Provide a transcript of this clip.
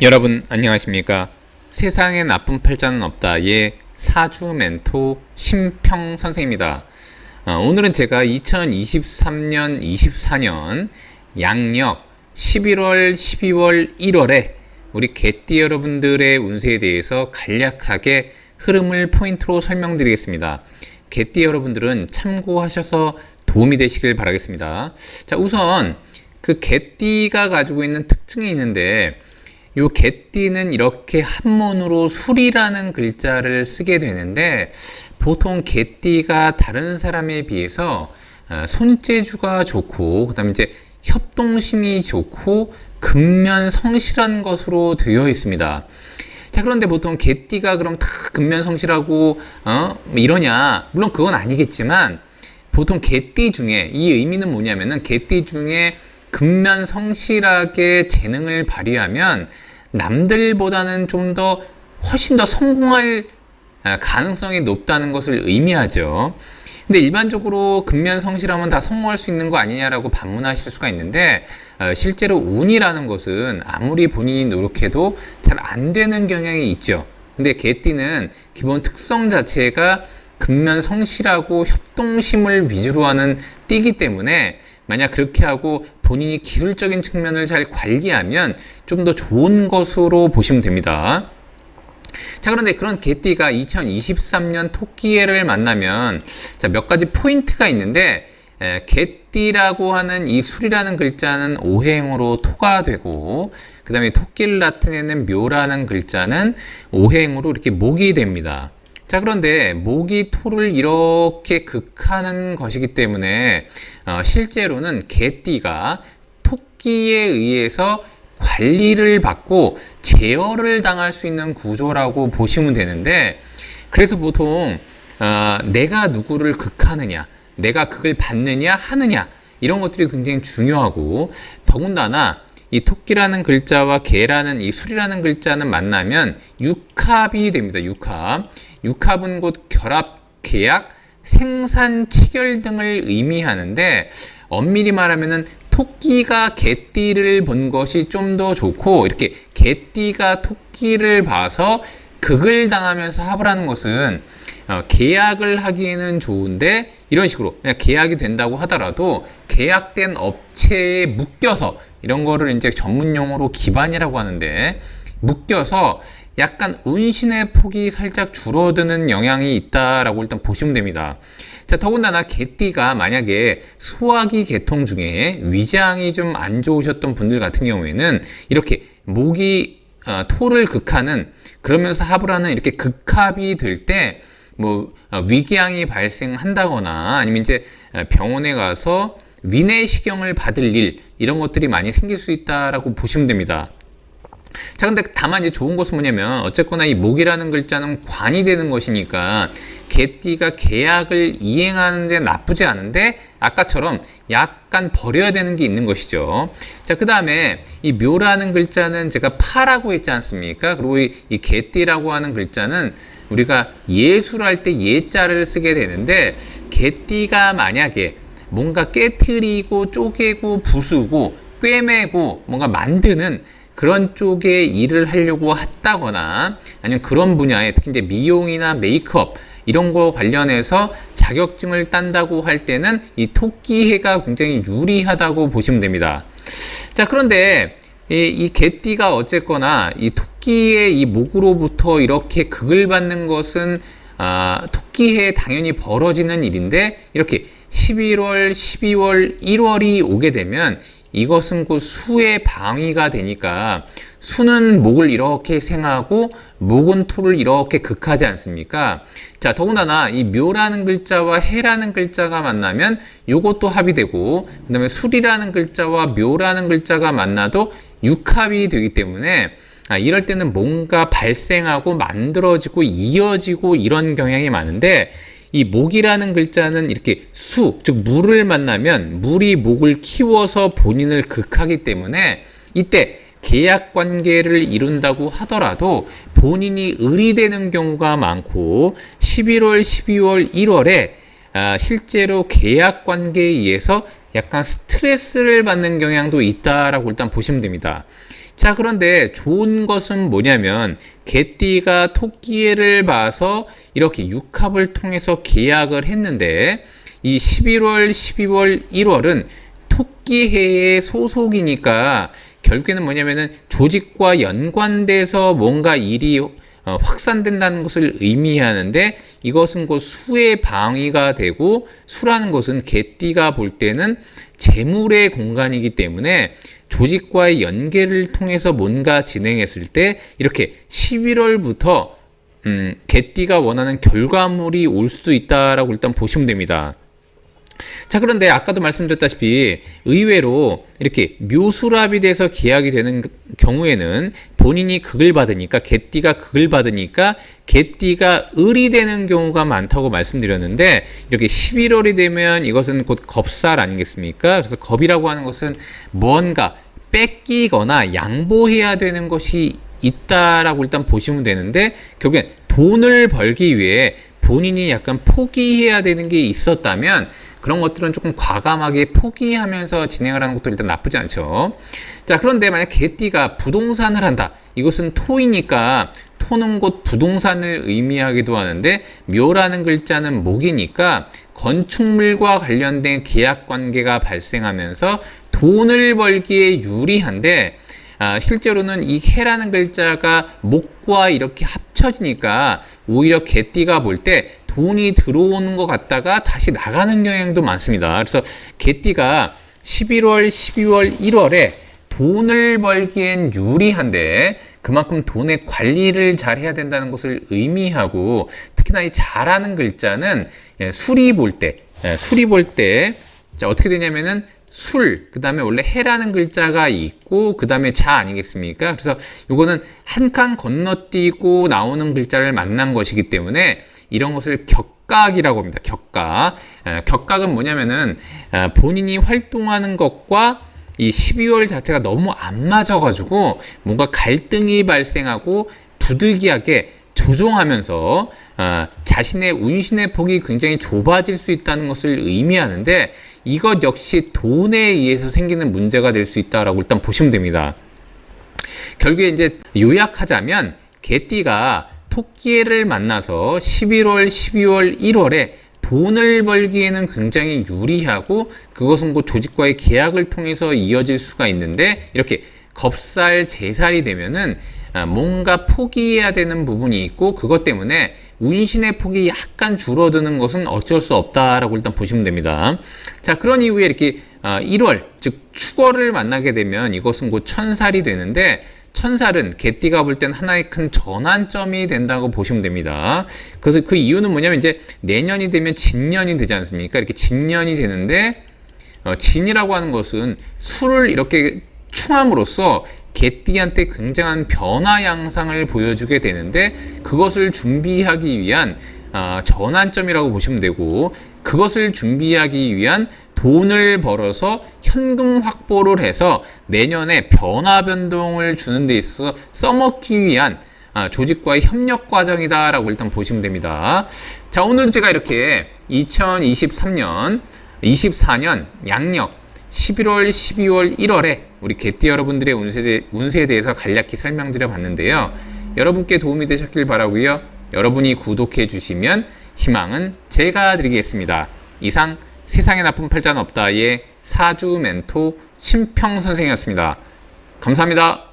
여러분 안녕하십니까? 세상에 나쁜 팔자는 없다의 사주 멘토 심평 선생입니다. 오늘은 제가 2023년 24년 양력 11월 12월 1월에 우리 개띠 여러분들의 운세에 대해서 간략하게 흐름을 포인트로 설명드리겠습니다. 개띠 여러분들은 참고하셔서 도움이 되시길 바라겠습니다. 자, 우선 그 개띠가 가지고 있는 특징이 있는데, 요 개띠는 이렇게 한문으로 술이라는 글자를 쓰게 되는데, 보통 개띠가 다른 사람에 비해서 손재주가 좋고, 그 다음에 이제 협동심이 좋고 근면성실한 것으로 되어 있습니다. 자, 그런데 보통 개띠가 그럼 다 근면성실하고 이러냐? 물론 그건 아니겠지만, 보통 개띠 중에 이 의미는 뭐냐면은, 개띠 중에 근면성실하게 재능을 발휘하면 남들보다는 훨씬 더 성공할 가능성이 높다는 것을 의미하죠. 근데 일반적으로 근면성실하면 다 성공할 수 있는 거 아니냐라고 반문하실 수가 있는데, 실제로 운이라는 것은 아무리 본인이 노력해도 잘 안 되는 경향이 있죠. 근데 개띠는 기본 특성 자체가 근면성실하고 협동심을 위주로 하는 띠기 때문에, 만약 그렇게 하고 본인이 기술적인 측면을 잘 관리하면 좀 더 좋은 것으로 보시면 됩니다. 자, 그런데 그런 개띠가 2023년 토끼해를 만나면 몇 가지 포인트가 있는데, 개띠라고 하는 이 술이라는 글자는 오행으로 토가 되고, 그 다음에 토끼를 나타내는 묘라는 글자는 오행으로 이렇게 목이 됩니다. 자, 그런데 목이 토를 이렇게 극하는 것이기 때문에 실제로는 개띠가 토끼에 의해서 관리를 받고 제어를 당할 수 있는 구조라고 보시면 되는데, 그래서 보통 내가 누구를 극하느냐, 내가 극을 받느냐 하느냐, 이런 것들이 굉장히 중요하고, 더군다나 이 토끼라는 글자와 개라는 이 술이라는 글자는 만나면 육합이 됩니다. 육합은 곧 결합, 계약, 생산, 체결 등을 의미하는데, 엄밀히 말하면은 토끼가 개띠를 본 것이 좀 더 좋고, 이렇게 개띠가 토끼를 봐서 극을 당하면서 합을 하는 것은 계약을 하기에는 좋은데, 이런 식으로 그냥 계약이 된다고 하더라도 계약된 업체에 묶여서, 이런 거를 이제 전문 용어로 기반이라고 하는데, 묶여서 약간 운신의 폭이 살짝 줄어드는 영향이 있다라고 일단 보시면 됩니다. 자, 더군다나 개띠가 만약에 소화기 계통 중에 위장이 좀 안 좋으셨던 분들 같은 경우에는 이렇게 목이 토를 극하는, 그러면서 합을 하는 이렇게 극합이 될 때 위궤양이 발생한다거나, 아니면 이제 병원에 가서 위내시경을 받을 일, 이런 것들이 많이 생길 수 있다라고 보시면 됩니다. 자, 근데 다만 이제 좋은 것은 뭐냐면, 어쨌거나 이 목이라는 글자는 관이 되는 것이니까 개띠가 계약을 이행하는데 나쁘지 않은데, 아까처럼 약간 버려야 되는 게 있는 것이죠. 자, 그 다음에 이 묘라는 글자는 제가 파라고 했지 않습니까? 그리고 이 개띠라고 하는 글자는 우리가 예술할 때 예자를 쓰게 되는데, 개띠가 만약에 뭔가 깨트리고 쪼개고 부수고 꿰매고 뭔가 만드는 그런 쪽에 일을 하려고 했다거나, 아니면 그런 분야에 특히 이제 미용이나 메이크업 이런 거 관련해서 자격증을 딴다고 할 때는 이 토끼해가 굉장히 유리하다고 보시면 됩니다. 자, 그런데 이 개띠가 어쨌거나 이 토끼의 이 목으로부터 이렇게 극을 받는 것은 토끼해에 당연히 벌어지는 일인데, 이렇게 11월, 12월, 1월이 오게 되면 이것은 곧 수의 방위가 되니까, 수는 목을 이렇게 생하고 목은 토를 이렇게 극하지 않습니까? 자, 더군다나 이 묘라는 글자와 해라는 글자가 만나면 요것도 합이 되고, 그 다음에 술이라는 글자와 묘라는 글자가 만나도 육합이 되기 때문에, 이럴 때는 뭔가 발생하고 만들어지고 이어지고 이런 경향이 많은데, 이 목이라는 글자는 이렇게 수, 즉 물을 만나면 물이 목을 키워서 본인을 극하기 때문에, 이때 계약 관계를 이룬다고 하더라도 본인이 의리되는 경우가 많고, 11월, 12월, 1월에 실제로 계약 관계에 의해서 약간 스트레스를 받는 경향도 있다라고 일단 보시면 됩니다. 자, 그런데 좋은 것은 뭐냐면 개띠가 토끼해를 봐서 이렇게 육합을 통해서 계약을 했는데 이 11월, 12월, 1월은 토끼해의 소속이니까 결국에는 뭐냐면은 조직과 연관돼서 뭔가 일이 확산된다는 것을 의미하는데 이것은 곧 수의 방위가 되고 수라는 것은 개띠가 볼 때는 재물의 공간이기 때문에 조직과의 연계를 통해서 뭔가 진행했을 때 이렇게 11월부터 개띠가 원하는 결과물이 올 수도 있다라고 일단 보시면 됩니다. 자, 그런데 아까도 말씀드렸다시피 의외로 이렇게 묘수랍이 돼서 계약이 되는 경우에는 본인이 극을 받으니까 개띠가 극을 받으니까 개띠가 을이 되는 경우가 많다고 말씀드렸는데 이렇게 11월이 되면 이것은 곧 겁살 아니겠습니까? 그래서 겁이라고 하는 것은 뭔가 뺏기거나 양보해야 되는 것이 있다라고 일단 보시면 되는데 결국엔 돈을 벌기 위해 본인이 약간 포기해야 되는 게 있었다면 그런 것들은 조금 과감하게 포기하면서 진행을 하는 것도 일단 나쁘지 않죠. 자, 그런데 만약 개띠가 부동산을 한다. 이것은 토이니까 토는 곧 부동산을 의미하기도 하는데 묘라는 글자는 목이니까 건축물과 관련된 계약 관계가 발생하면서 돈을 벌기에 유리한데 실제로는 이 해라는 글자가 목과 이렇게 합쳐지니까 오히려 개띠가 볼 때 돈이 들어오는 것 같다가 다시 나가는 경향도 많습니다. 그래서 개띠가 11월, 12월, 1월에 돈을 벌기엔 유리한데 그만큼 돈의 관리를 잘 해야 된다는 것을 의미하고 특히나 이 자라는 글자는 술이 볼 때, 자, 어떻게 되냐면은 술, 그 다음에 원래 해라는 글자가 있고 그 다음에 자 아니겠습니까? 그래서 요거는 한 칸 건너뛰고 나오는 글자를 만난 것이기 때문에 이런 것을 격각이라고 합니다. 격각. 격각은 뭐냐면은 본인이 활동하는 것과 이 12월 자체가 너무 안 맞아가지고 뭔가 갈등이 발생하고 부득이하게 조종하면서 자신의 운신의 폭이 굉장히 좁아질 수 있다는 것을 의미하는데 이것 역시 돈에 의해서 생기는 문제가 될 수 있다라고 일단 보시면 됩니다. 결국에 이제 요약하자면 개띠가 토끼해를 만나서 11월, 12월, 1월에 돈을 벌기에는 굉장히 유리하고 그것은 곧 조직과의 계약을 통해서 이어질 수가 있는데 이렇게 겁살, 제살이 되면은 뭔가 포기해야 되는 부분이 있고 그것 때문에 운신의 폭이 약간 줄어드는 것은 어쩔 수 없다라고 일단 보시면 됩니다. 자, 그런 이후에 이렇게 1월, 즉 축월을 만나게 되면 이것은 곧 천살이 되는데 천살은 개띠가 볼 땐 하나의 큰 전환점이 된다고 보시면 됩니다. 그래서 그 이유는 뭐냐면 이제 내년이 되면 진년이 되지 않습니까? 이렇게 진년이 되는데 진이라고 하는 것은 술을 이렇게 충함으로써 개띠한테 굉장한 변화 양상을 보여주게 되는데 그것을 준비하기 위한 전환점이라고 보시면 되고 그것을 준비하기 위한 돈을 벌어서 현금 확보를 해서 내년에 변화 변동을 주는 데 있어서 써먹기 위한 조직과의 협력 과정이다라고 일단 보시면 됩니다. 자, 오늘 제가 이렇게 2023년, 24년 양력 11월, 12월, 1월에 우리 개띠 여러분들의 운세에 대해서 간략히 설명드려 봤는데요. 여러분께 도움이 되셨길 바라고요. 여러분이 구독해 주시면 희망은 제가 드리겠습니다. 이상 세상에 나쁜 팔자는 없다의 사주 멘토 심평 선생이었습니다. 감사합니다.